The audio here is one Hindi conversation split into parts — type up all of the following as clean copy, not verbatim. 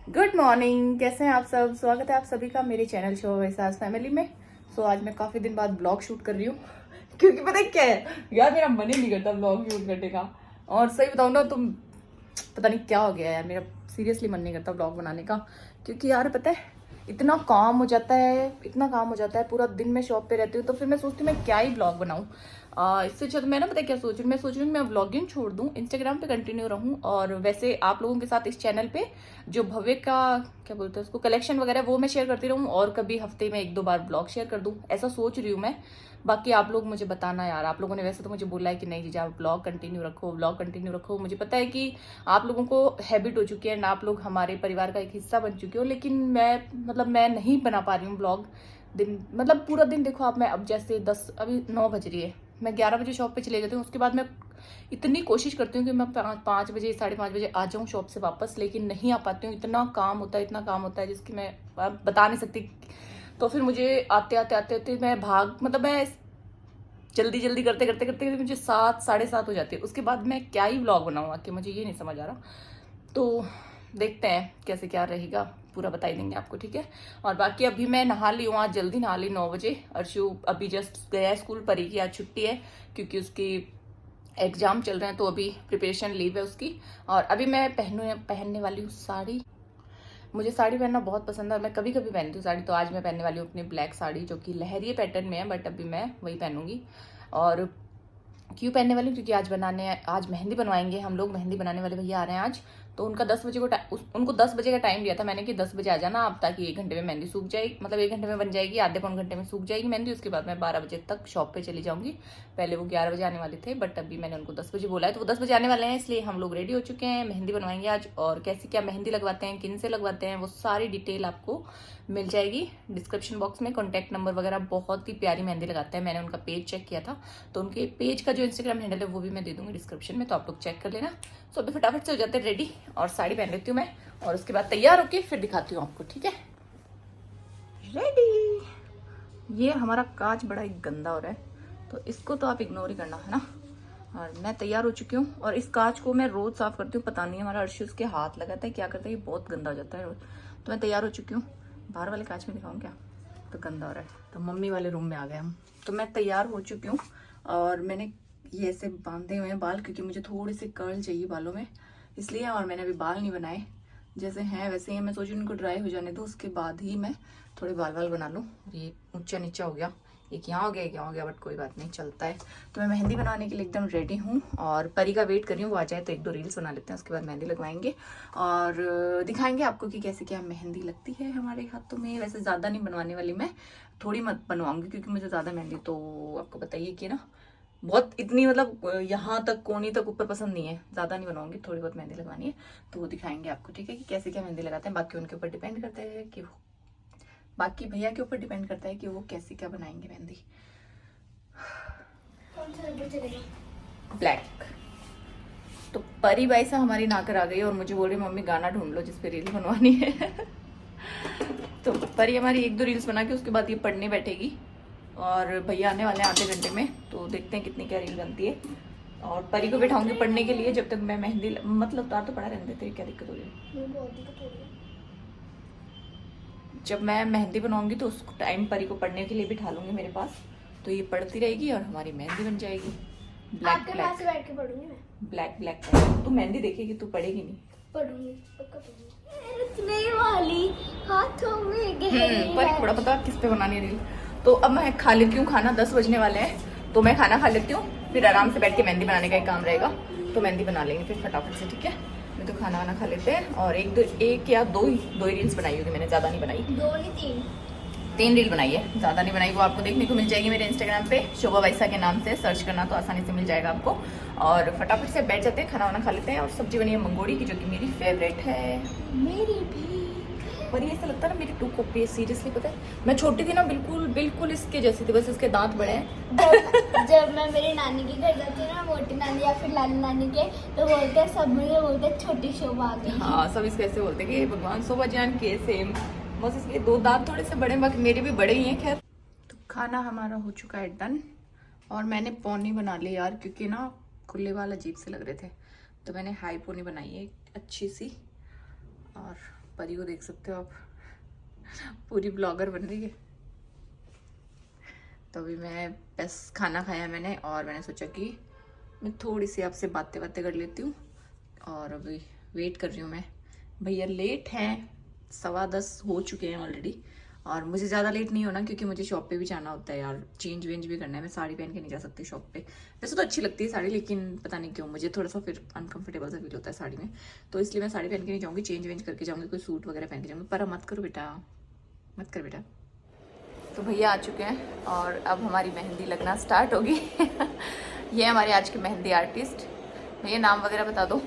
गुड मॉर्निंग, कैसे हैं आप सब। स्वागत है आप सभी का मेरे चैनल शो वैसाज फैमिली में। आज मैं काफ़ी दिन बाद ब्लॉग शूट कर रही हूँ क्योंकि पता है क्या है यार, मेरा मन ही नहीं करता ब्लॉग शूट करने का। और सही बताऊँ ना, तुम पता नहीं क्या हो गया यार, मेरा सीरियसली मन नहीं करता ब्लॉग बनाने का। क्योंकि यार पता है, इतना काम हो जाता है, इतना काम हो जाता है, पूरा दिन मैं शॉप पे रहती हूँ, तो फिर मैं सोचती हूँ मैं क्या ही ब्लॉग बनाऊँ। इससे अच्छा तो मैं ना, पता है क्या सोच रही हूँ, मैं सोच रही हूँ मैं व्लॉगिंग छोड़ दूँ, इंस्टाग्राम पे कंटिन्यू रहूँ, और वैसे आप लोगों के साथ इस चैनल पे जो भव्य का क्या बोलते हैं उसको, कलेक्शन वगैरह, वो मैं शेयर करती रहूँ, और कभी हफ्ते में 1-2 बार ब्लॉग शेयर कर दूँ, ऐसा सोच रही हूँ मैं। बाकी आप लोग मुझे बताना यार, आप लोगों ने वैसे तो मुझे बोला है कि नहीं जीजा आप ब्लॉग कंटिन्यू रखो, ब्लॉग कंटिन्यू रखो। मुझे पता है कि आप लोगों को हैबिट हो चुकी है एंड आप लोग हमारे परिवार का एक हिस्सा बन चुके हो, लेकिन मैं नहीं बना पा रही हूँ ब्लॉग। दिन मतलब पूरा दिन देखो आप, मैं अब जैसे 10 अभी 9 बज रही है, मैं 11 बजे शॉप पे चले जाती हूँ, उसके बाद मैं इतनी कोशिश करती हूँ कि मैं 5 बजे 5:30 बजे आ जाऊँ शॉप से वापस, लेकिन नहीं आ पाती हूँ। इतना काम होता है, इतना काम होता है जिसकी मैं बता नहीं सकती। तो फिर मुझे आते आते मैं मैं जल्दी जल्दी करते करते करते करते मुझे 7 7:30 हो जाती है। उसके बाद मैं क्या ही व्लॉग बनाऊँ आके, मुझे ये नहीं समझ आ रहा। तो देखते हैं कैसे क्या रहेगा, पूरा बता ही देंगे आपको, ठीक है। और बाकी अभी मैं नहा ली हूँ, आज जल्दी नहा ली 9 बजे। अर्शु अभी जस्ट गया है स्कूल, परी की आज छुट्टी है क्योंकि उसकी एग्जाम चल रहे हैं, तो अभी प्रिपरेशन लीव है उसकी। और अभी मैं पहनने वाली हूँ साड़ी। मुझे साड़ी पहनना बहुत पसंद है, मैं कभी कभी पहनती हूँ साड़ी। तो आज मैं पहनने वाली हूँ अपनी ब्लैक साड़ी, जो कि लहरिये पैटर्न में है, बट अभी मैं वही पहनूंगी। और क्यों पहनने वाली हूँ, क्योंकि आज मेहंदी बनवाएंगे हम लोग, मेहंदी बनाने वाले भैया आ रहे हैं आज। तो उनका 10 बजे को उनको 10 बजे का टाइम दिया था मैंने कि 10 बजे आ जाना आप, ताकि 1 घंटे में मेहंदी सूख जाएगी, मतलब 1 घंटे में बन जाएगी, आधे पौन घंटे में सूख जाएगी मेहंदी। उसके बाद मैं 12 बजे तक शॉप पे चली जाऊंगी। पहले वो 11 बजे आने वाले थे, बट अभी मैंने उनको 10 बजे बोला है, तो वो 10 बजे आने वाले हैं, इसलिए हम लोग रेडी हो चुके हैं, मेहंदी बनवाएंगे आज। और कैसी क्या मेहंदी लगवाते हैं, किन से लगवाते हैं, वो सारी डिटेल आपको मिल जाएगी डिस्क्रिप्शन बॉक्स में। कॉन्टैक्ट नंबर वगैरह, बहुत ही प्यारी मेहंदी लगाते हैं, मैंने उनका पेज चेक किया था, तो उनके पेज का जो इंस्टाग्राम हैंडल है वो भी मैं दे दूंगी डिस्क्रिप्शन में, तो आप लोग चेक कर लेना। सो अभी फटाफट से हो जाते हैं रेडी, और साड़ी पहन लेती हूँ मैं, और उसके बाद तैयार होके फिर दिखाती हूँ आपको, ठीक है। रेडी। ये हमारा कांच बड़ा ही गंदा हो रहा है, तो इसको तो आप इग्नोर ही करना है ना। और मैं तैयार हो चुकी हूँ, और इस कांच को मैं रोज साफ करती हूँ, पता नहीं हमारा अर्शी उसके हाथ लगाता है क्या करता है, ये बहुत गंदा हो जाता है रोज। तो मैं तैयार हो चुकी हूँ, बाहर वाले कांच में दिखाऊँ क्या, तो गंदा हो रहा है। तो मम्मी वाले रूम में आ गए हम, तो मैं तैयार हो चुकी हूँ। और मैंने ये ऐसे बांधे हुए हैं बाल, क्योंकि मुझे थोड़ी सी कर्ल चाहिए बालों में, इसलिए। और मैंने अभी बाल नहीं बनाए, जैसे हैं वैसे ही मैं सोच रही हूँ उनको ड्राई हो जाने दो, उसके बाद ही मैं थोड़े बाल बना लूँ। ये ऊंचा नीचा हो गया, एक यहाँ हो गया एक यहाँ हो गया, बट कोई बात नहीं, चलता है। तो मैं मेहंदी बनाने के लिए एकदम रेडी हूँ, और परी का वेट कर रही हूँ, वो आ जाए तो 1-2 रील्स बना लेते हैं, उसके बाद मेहंदी लगवाएंगे और दिखाएंगे आपको कि कैसे क्या मेहंदी लगती है हमारे हाथों में। वैसे ज़्यादा नहीं बनवाने वाली मैं, थोड़ी मत बनवाऊंगी, क्योंकि मुझे ज़्यादा मेहंदी तो आपको बताइए कि ना, बहुत इतनी मतलब यहाँ तक कोनी तक ऊपर पसंद नहीं है, ज़्यादा नहीं बनवाऊंगी, थोड़ी बहुत मेहंदी लगवानी है। तो वो दिखाएंगे आपको, ठीक है, कि कैसे क्या मेहंदी लगाते हैं। बाकी उनके ऊपर डिपेंड करता है कि बाकी भैया के ऊपर डिपेंड करता है कि वो कैसे क्या बनाएंगे मेहंदी। ब्लैक। तो परी भाई से हमारी नाकर आ गई और मुझे बोल रही मम्मी गाना ढूंढ लो जिस पे रील बनवानी है। तो परी हमारी 1-2 रील्स बना के उसके बाद ये पढ़ने बैठेगी, और भैया आने वाले हैं आधे घंटे में, तो देखते हैं कितनी क्या रील बनती है। और परी को बैठाऊंगी पढ़ने के लिए, जब तक मैं मेहंदी मतलब तार तो पड़ा रहने देते, क्या दिक्कत हो रही है। जब मैं मेहंदी बनाऊंगी तो उस टाइम परी को पढ़ने के लिए बिठा लूंगी मेरे पास, तो ये पढ़ती रहेगी और हमारी मेहंदी बन जाएगी। ब्लैक ब्लैक से बैठ के पढ़ूंगी मैं, ब्लैक ब्लैक। तू मेहंदी देखेगी, तू पढ़ेगी नहीं। पढ़ूंगी पक्का पढ़ूंगी। रचने वाली हाथों में गहरी पर थोड़ा पता किस पे बनानी है रील। तो अब मैं खा लेती हूँ खाना, 10 बजने वाले हैं, तो मैं खाना खा लेती हूँ, फिर आराम से बैठ के मेहंदी बनाने का एक काम रहेगा, तो मेहंदी बना लेंगे फिर फटाफट से, ठीक है। मैं तो खाना वाना खा लेते हैं, और एक या दो ही रील्स बनाई होगी मैंने, ज़्यादा नहीं बनाई, 2 नहीं 3 रील बनाई है, ज़्यादा नहीं बनाई। वो आपको देखने को मिल जाएगी मेरे इंस्टाग्राम पे, शोभा वैसा के नाम से सर्च करना तो आसानी से मिल जाएगा आपको। और फटाफट से बैठ जाते हैं, खाना वाना खा लेते हैं। और सब्जी बनी है मंगोड़ी की, जो कि मेरी फेवरेट है, मेरी भी। पर ये ऐसा लगता है ना मेरी 2 कॉपी है, सीरियसली। पता है मैं छोटी थी ना, बिल्कुल इसके जैसी थी, बस इसके दांत बड़े हैं। जब मैं मेरी नानी के घर जाती हूँ ना, मोटी नानी या फिर लाली नानी के, तो बोलते हैं सब मुझे बोलते हैं छोटी शोभा आ गई। हाँ, सब इसके ऐसे बोलते हैं कि भगवान शोभा जान के सेम, बस इसके 2 दांत थोड़े से बड़े, बाकी मेरे भी बड़े ही हैं। खैर, तो खाना हमारा हो चुका है डन, और मैंने पौनी बना ली यार, क्योंकि ना खुले वाला अजीब से लग रहे थे, तो मैंने हाई पौनी बनाई है अच्छी सी। और परी को देख सकते हो आप, पूरी ब्लॉगर बन रही है। तो अभी मैं बस खाना खाया मैंने और मैंने सोचा कि मैं थोड़ी सी आपसे बातें कर लेती हूँ। और अभी वेट कर रही हूँ मैं। भैया लेट हैं, 10:15 हो चुके हैं ऑलरेडी। और मुझे ज़्यादा लेट नहीं होना क्योंकि मुझे शॉप पे भी जाना होता है यार, चेंज वेंज भी करना है। मैं साड़ी पहन के नहीं जा सकती शॉप पे। वैसे तो अच्छी लगती है साड़ी, लेकिन पता नहीं क्यों मुझे थोड़ा सा फिर अनकंफर्टेबल सा फील होता है साड़ी में। तो इसलिए मैं साड़ी पहन के नहीं जाऊँगी, चेंज वेंज करके जाऊँगी, कोई सूट वगैरह पहन के जाऊँगी। पर मत करो बेटा, मत कर बेटा। तो भैया आ चुके हैं और अब हमारी मेहंदी लगना स्टार्ट होगी। ये हमारे आज के मेहंदी आर्टिस्ट। भैया नाम वगैरह बता दो।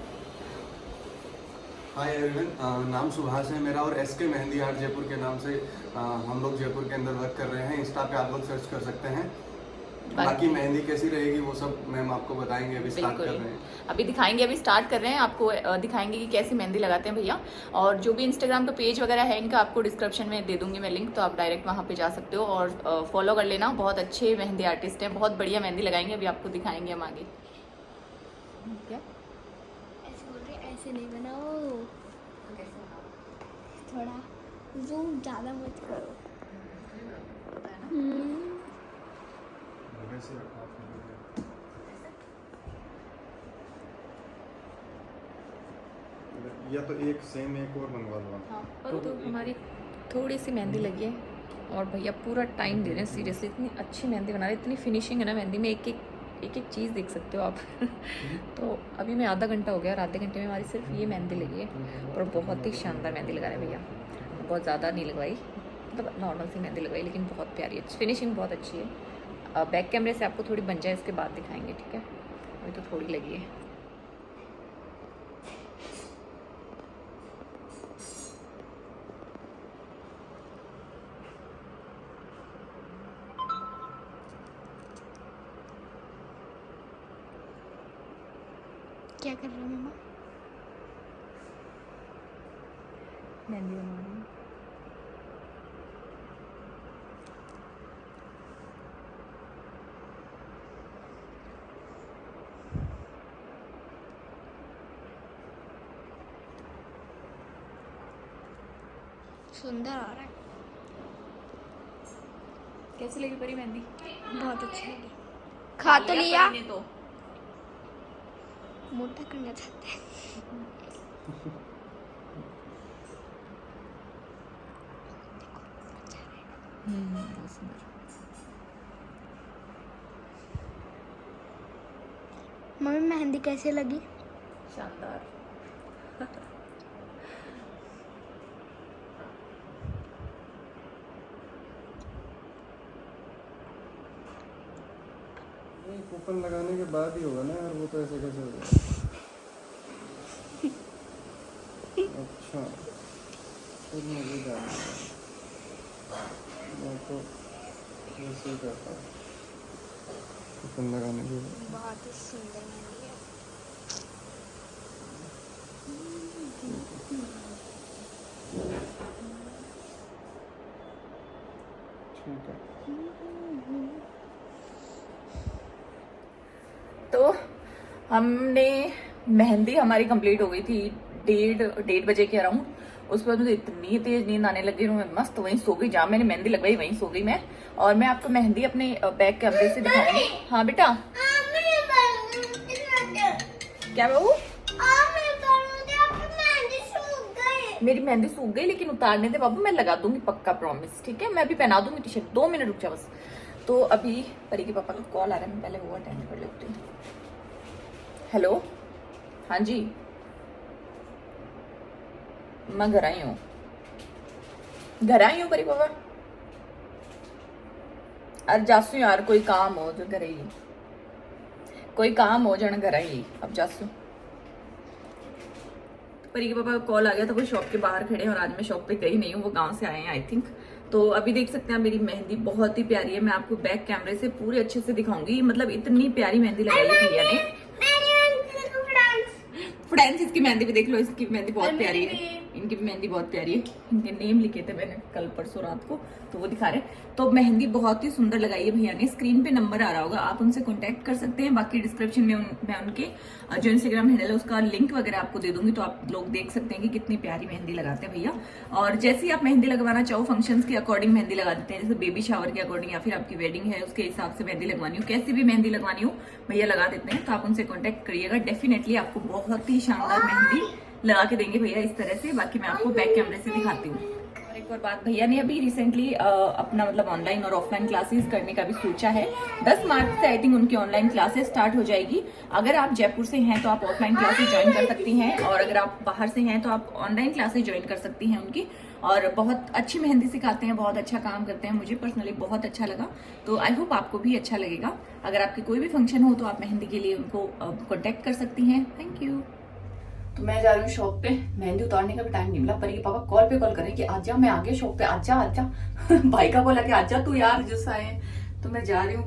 हाय एवरीवन, नाम सुभाष है मेरा और एसके मेहंदी आर्ट जयपुर के नाम से हम लोग जयपुर के अंदर वर्क कर रहे हैं। इंस्टा पे आप लोग सर्च कर सकते हैं। बाकी मेहंदी कैसी रहेगी वो सब मैम आपको बताएंगे। अभी स्टार्ट कर रहे हैं, अभी दिखाएंगे, अभी स्टार्ट कर रहे हैं, आपको दिखाएंगे कि कैसी मेहंदी लगाते हैं भैया। और जो भी इंस्टाग्राम पे पेज वगैरह है इनका, आपको डिस्क्रिप्शन में दे दूंगी मैं लिंक, तो आप डायरेक्ट वहाँ पे जा सकते हो और फॉलो कर लेना। बहुत अच्छे मेहंदी आर्टिस्ट हैं, बहुत बढ़िया मेहंदी लगाएंगे। अभी आपको दिखाएंगे हम आगे। क्या ऐसे बोल रहे, ऐसे नहीं बनाओ, थोड़ा जूम ज़्यादा मत करो। या तो एक सेम एक और बनवा लो। हाँ, तो हमारी थोड़ी सी मेहंदी लगी है और भैया पूरा टाइम दे रहे हैं। सीरियसली इतनी अच्छी मेहंदी बना रहे हैं, इतनी फिनिशिंग है ना मेहंदी में, एक एक चीज़ देख सकते हो आप। तो अभी मैं आधा घंटा हो गया और आधे घंटे में हमारी सिर्फ ये मेहंदी लगी है और बहुत ही शानदार मेहंदी लगा रहे हैं भैया। बहुत ज़्यादा नहीं लगवाई, मतलब नॉर्मल सी मेहंदी लगवाई, लेकिन बहुत प्यारी है, फिनिशिंग बहुत अच्छी है। बैक कैमरे से आपको थोड़ी बन जाए इसके बाद दिखाएंगे, ठीक है? अभी तो थोड़ी लगी है। क्या कर रहे हो मम्मा? मेहंदी बना रही हूँ। सुंदर आ रहा है। कैसी लगी परी मेहंदी? बहुत अच्छी लगी। खा तो लिया, परी ने तो मोटा करना चाहते हैं। बहुत सुंदर। मम्मी मेहंदी कैसे लगी? शानदार। कूपन लगाने के बाद ही होगा ना यार, वो तो ऐसे कैसे होगा? अच्छा, फिर मुझे जाना है, मैं तो ऐसे ही करता हूँ कूपन लगाने के बाद। बहुत ही सुंदर मेहंदी है। ठीक है। तो हमने मेहंदी हमारी कंप्लीट हो गई थी 1:30 बजे के अराउंड। उसके बाद मुझे इतनी तेज नींद आने लगी, मैं मस्त वहीं सो गई, जहाँ मैंने मेहंदी लगवाई वहीं सो गई मैं। और मैं आपको मेहंदी अपने बैक कैमरे से दिखाऊंगी। हाँ बेटा, क्या बाबू? मेरी मेहंदी सूख गई, लेकिन उतारने दे बाबू, मैं लगा दूंगी पक्का, प्रॉमिस, ठीक है? मैं अभी पहना दूंगी टी शर्ट, 2 मिनट रुक जा बस। तो अभी परी के पापा का कॉल आ रहा है, मैं पहले वो अटेंड कर लेती हूँ। हेलो, हाँ जी, मैं घर आई हूँ, परी पापा। अरे जासू यार, कोई काम हो जो घर आई, कोई काम हो जाना घर आई, अब जासू। परी के पापा का कॉल आ गया था, वो शॉप के बाहर खड़े हैं और आज मैं शॉप पे गई नहीं हूँ, वो गांव से आए हैं आई थिंक। तो अभी देख सकते हैं मेरी मेहंदी बहुत ही प्यारी है। मैं आपको बैक कैमरे से पूरे अच्छे से दिखाऊंगी, मतलब इतनी प्यारी मेहंदी लगाई है भैया ने। फ्रेंड्स इसकी मेहंदी भी देख लो, इसकी मेहंदी बहुत और प्यारी मेरी है, इनकी भी मेहंदी बहुत प्यारी है। इनके नेम लिखे थे मैंने कल परसों रात को, तो वो दिखा रहे। तो मेहंदी बहुत ही सुंदर लगाई है भैया ने। स्क्रीन पे नंबर आ रहा होगा, आप उनसे कांटेक्ट कर सकते हैं। बाकी डिस्क्रिप्शन में मैं उनके जो इंस्टाग्राम हैंडल है उसका लिंक वगैरह आपको दे दूंगी, तो आप लोग देख सकते हैं कि कितनी प्यारी मेहंदी लगाते हैं भैया। और जैसे ही आप मेहंदी लगवाना चाहो, फंक्शंस के अकॉर्डिंग मेहंदी लगा देते हैं, जैसे बेबी शावर के अकॉर्डिंग या फिर आपकी वेडिंग है उसके हिसाब से मेहंदी लगवानी हो, कैसी भी मेहंदी लगवानी हो भैया लगा देते हैं। तो आप उनसे कॉन्टेक्ट करिएगा, डेफिनेटली आपको बहुत ही शानदार मेहंदी लगा के देंगे भैया इस तरह से। बाकी मैं आपको बैक कैमरे से दिखाती हूँ। और एक और बात, भैया ने अभी रिसेंटली अपना मतलब ऑनलाइन और ऑफलाइन क्लासेस करने का भी सोचा है। 10 मार्च से आई थिंक उनकी ऑनलाइन क्लासेस स्टार्ट हो जाएगी। अगर आप जयपुर से हैं तो आप ऑफलाइन क्लासेस ज्वाइन कर सकती हैं, और अगर आप बाहर से हैं तो आप ऑनलाइन क्लासेस ज्वाइन कर सकती हैं उनकी। और बहुत अच्छी मेहंदी सिखाते हैं, बहुत अच्छा काम करते हैं, मुझे पर्सनली बहुत अच्छा लगा। तो आई होप आपको भी अच्छा लगेगा। अगर आपकी कोई भी फंक्शन हो तो आप मेहंदी के लिए उनको कॉन्टेक्ट कर सकती हैं। Thank you. तो मैं जा रही हूँ शॉप पे, मेहंदी उतारने का भी टाइम नहीं मिला। परी के पापा कॉल पे कॉल करें कि आजा, मैं आ गया शॉप पे, आजा आजा। भाई का बोला कि आजा तू यार, जैसा आए। तो मैं जा रही हूँ,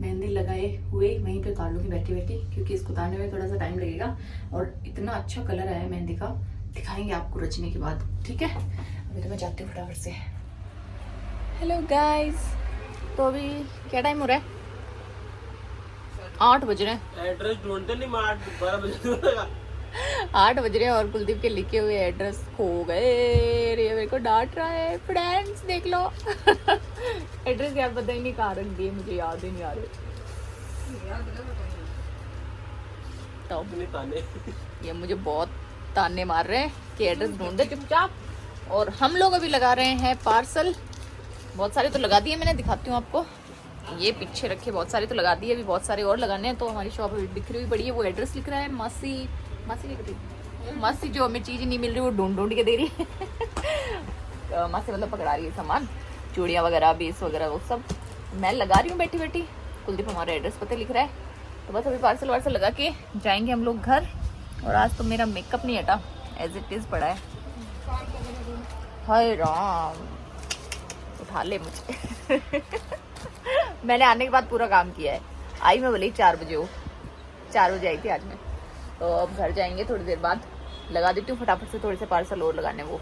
मेहंदी लगाए हुए वहीं पे उतार लूंगी बैठी बैठी, क्योंकि इसको उतारने में थोड़ा सा टाइम लगेगा। और इतना अच्छा कलर आया है मेहंदी का, दिखाएंगे आपको रचने के बाद, ठीक है। अभी तो मैं जाती हूँ फटाफट से। हेलो गाइस, तो अभी क्या टाइम हो रहा है? 8 बज रहे हैं। एड्रेस ढूंढते नहीं, 12 बजे 8 बज रहे हैं और कुलदीप के लिखे हुए एड्रेस खो गए। ये मेरे को डांट रहा है। फ्रेंड्स देख लो। एड्रेस यार पता ही नहीं कहाँ रख दिए, मुझे याद ही नहीं आ रहे। तो ताने। ये मुझे बहुत ताने मार रहे हैं कि एड्रेस ढूंढ दे चुपचाप। और हम लोग अभी लगा रहे हैं पार्सल। बहुत सारे तो लगा दिए मैंने, दिखाती हूँ आपको। ये पीछे रखे बहुत सारे तो लगा दिए, अभी बहुत सारे और लगाने हैं। तो हमारी शॉप अभी बिखरी हुई पड़ी है। वो एड्रेस लिख रहा है मासी, मासी लिख रही, मासी जो हमें चीज नहीं मिल रही वो ढूंढ ढूंढ के दे रही है। तो मासी मतलब पकड़ा रही है सामान, चूड़ियाँ वगैरह, बेस वगैरह, वो सब मैं लगा रही हूँ बैठी बैठी। कुलदीप हमारा एड्रेस पता लिख रहा है। तो बस अभी पार्सल वार्सल लगा के जाएंगे हम लोग घर। और आज तो मेरा मेकअप नहीं हटा, एज इट इज पड़ा है। हाय राम, उठा ले मुझे। मैंने आने के बाद पूरा काम किया है। आई मैं बोली 4 बजे हो, 4 बजे आई थी आज मैं। तो अब घर जाएंगे थोड़ी देर बाद, लगा देती हूँ फटाफट से थोड़े से पार्सल और लगाने वो।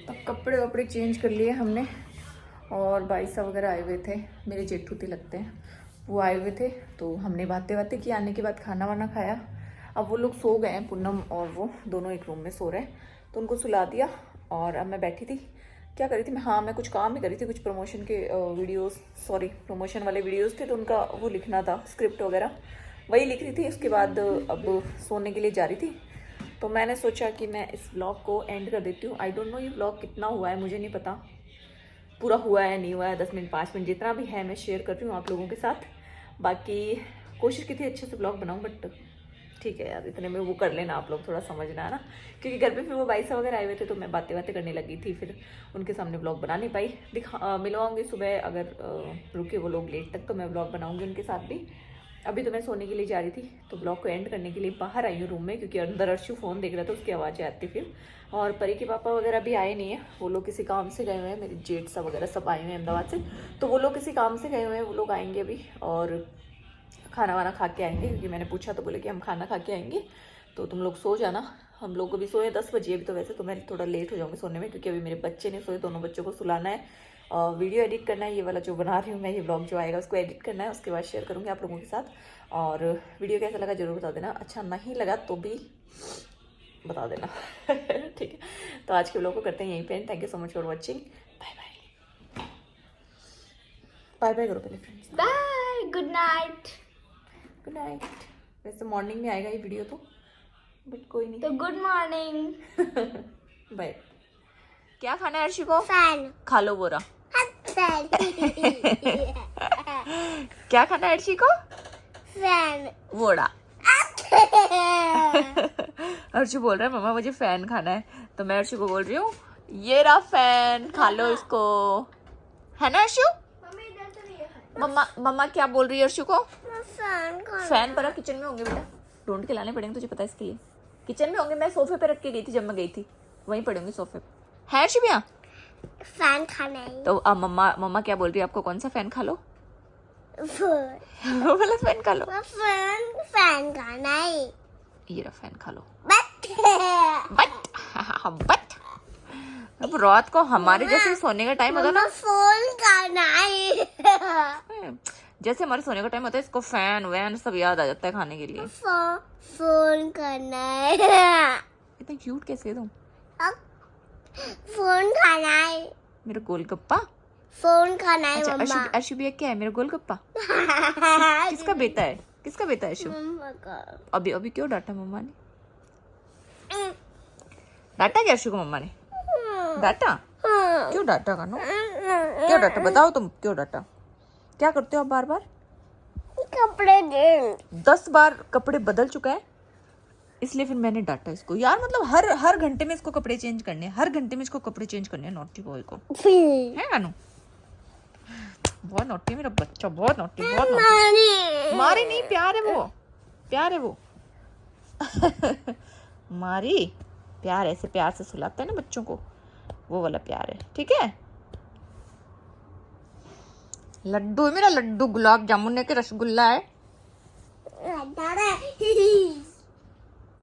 अब कपड़े वपड़े चेंज कर लिए हमने, और भाई साहब वगैरह आए हुए थे, मेरे जेठूती लगते हैं, वो आए हुए थे। तो हमने बातें बातें की, आने के बाद खाना वाना खाया। अब वो लोग सो गए हैं, पूनम और वो दोनों एक रूम में सो रहे हैं, तो उनको सुला दिया। और अब मैं बैठी थी, क्या करी थी मैं, हाँ मैं कुछ काम ही करी थी, कुछ प्रमोशन के वीडियोस, सॉरी प्रमोशन वाले वीडियोस थे, तो उनका वो लिखना था, स्क्रिप्ट वगैरह वही लिख रही थी। उसके बाद अब सोने के लिए जा रही थी। तो मैंने सोचा कि मैं इस व्लॉग को एंड कर देती हूँ। आई डोंट नो ये व्लॉग कितना हुआ है, मुझे नहीं पता पूरा हुआ है नहीं हुआ है, 10 मिनट 5 मिनट जितना भी है मैं शेयर कर रही हूँ आप लोगों के साथ। बाकी कोशिश की थी अच्छे से व्लॉग बनाऊँ, बट ठीक है यार, इतने में वो कर लेना आप लोग, थोड़ा समझना है ना, क्योंकि घर पे फिर वो भाई साहब वगैरह आए हुए थे, तो मैं बातें बातें करने लगी थी, फिर उनके सामने व्लॉग बना नहीं पाई। मिलवाऊंगी सुबह, अगर रुके वो लोग लेट तक तो मैं व्लॉग बनाऊंगी उनके साथ भी। अभी तो मैं सोने के लिए जा रही थी, तो ब्लॉग को एंड करने के लिए बाहर आई हूँ रूम में, क्योंकि अंदर अर्शु फ़ोन देख रहा था, उसकी आवाज़ें आती फिर। और परी के पापा वगैरह भी आए नहीं हैं, वो लोग किसी काम से गए हुए हैं। मेरी जेठ सा वगैरह सब आए हुए हैं अहमदाबाद से, तो वो लोग किसी काम से गए हुए हैं, वो लोग आएंगे अभी और खाना वाना खा के आएंगे। क्योंकि मैंने पूछा तो बोले कि हम खाना खा के आएंगे, तो तुम लोग सो जाना। हम लोग अभी सोए 10 बजे, अभी तो वैसे तो मैं थोड़ा लेट हो जाऊँगी सोने में, क्योंकि अभी मेरे बच्चे नहीं सोए, दोनों बच्चों को सुलाना है, वीडियो एडिट करना है, ये वाला जो बना रही हूँ मैं, ये व्लॉग जो आएगा उसको एडिट करना है, उसके बाद शेयर करूँगी आप लोगों के साथ। और वीडियो कैसा लगा जरूर बता देना, अच्छा नहीं लगा तो भी बता देना। ठीक है, तो आज के व्लॉग को करते हैं यहीं पे। Thank you so much for watching. Bye bye, bye bye करो पहले friends. Bye, good night. Good night. वैसे मॉर्निंग में आएगा ये वीडियो तो, बट कोई नहीं, तो गुड मॉर्निंग। बाय। क्या खाना है अर्शी को? फैन खा लो बोरा। फैन। क्या खाना है अर्शी को? फैन। वोड़ा। अर्शु बोल रहा है मम्मा मुझे फैन खाना है, तो मैं अर्शु को बोल रही हूँ ये रहा फैन, खा लो इसको, है ना अर्शु? मम्मी इधर तो नहीं है। मम्मा मम्मा क्या बोल रही है अर्शु को? फैन खाना। फैन पर किचन में होंगे बेटा, ढूंढ के लाने पड़ेंगे, तुझे पता है इसके लिए। किचन में होंगे, मैं सोफे पे रख के गई थी जब मैं गई थी, वहीं पड़े होंगे सोफे पे। है अर्शु भैया? फैन खाना है। तो अब मम्मा क्या बोल रही है आपको, कौन सा फैन खा लो? फैन। वाला फैन खा लो। फैन खाना है। ये रहा फैन खा लो। बट बट अब रात को हमारे जैसे सोने का टाइम होता है ना, फोन खाना है। जैसे हमारे सोने का टाइम होता है, इसको फैन वैन सब याद आ जाता है खाने के लिए। फोन करना है। इतना क्यूट कैसे है तुम? फोन खाना है। मेरा गोलगप्पा। फोन खाना है अच्छा मम्मा। अर्शु भैया क्या है? मेरा गोलगप्पा। किसका बेटा है? किसका बेटा है अर्शु? मम्मा का। अभी क्यों डांटा मम्मा ने? डांटा क्या अर्शु को मम्मा ने? डांटा? क्यों डांटा कानो? क्यों डांटा? बताओ तुम क्यों डांटा? क्या करते हो आप बार बार? कपड़े दे। 10 बार कपड़े बदल चुका है, इसलिए फिर मैंने डांटा इसको यार। मतलब हर घंटे में इसको कपड़े चेंज करने हैं, हर घंटे में इसको कपड़े चेंज करने हैं, नॉटी बॉय को, है कानू? बहुत नॉटी मेरा बच्चा, बहुत नॉटी, बहुत नॉटी। मारी नहीं, प्यार है वो, प्यार है वो। मारी प्यार, ऐसे प्यार से सुलाता है ना बच्चों को, वो वाला प्यार है, ठीक है? लड्डू है मेरा, लड्डू, गुलाब जामुन है कि रसगुल्ला है?